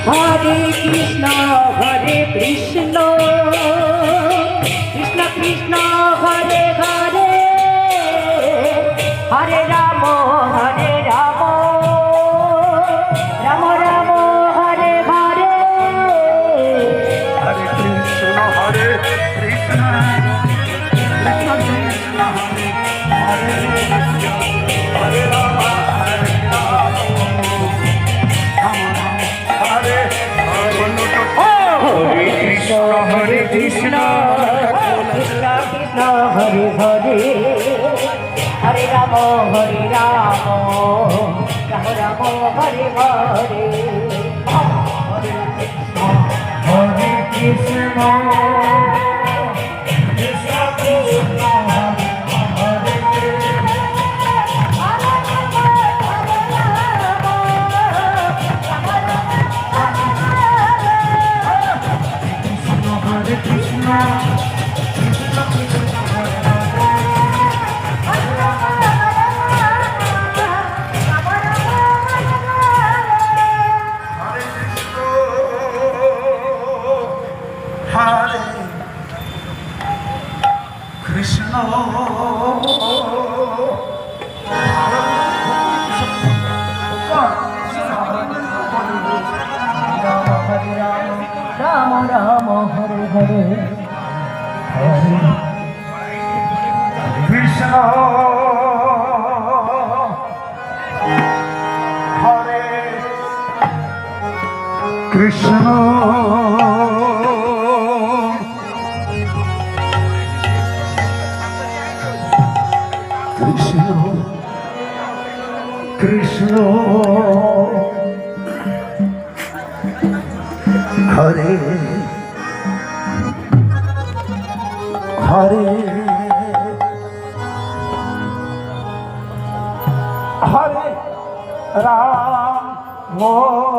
Hare Krishna Krishna Krishna Hare Hare Hare Ram Ram Ram Hare Hare Hare Krishna Hare Krishna Krishna Krishna Hare Hare Ram Hare Hare Krishna Hare Krishna Krishna Krishna Hare Hare Hare Ram Ram Ram Hare Hare Hare Krishna Krishna Ram Ram Hare Hare Krishna Hare Krishna Krishna Krishna Hare Hare Hare Ram Hare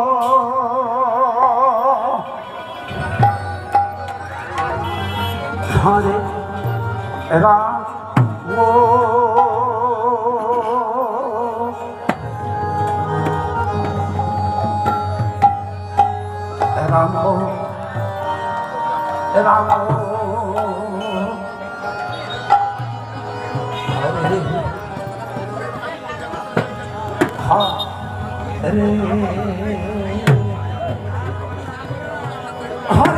Ram Ram Ram Hare Hare Hare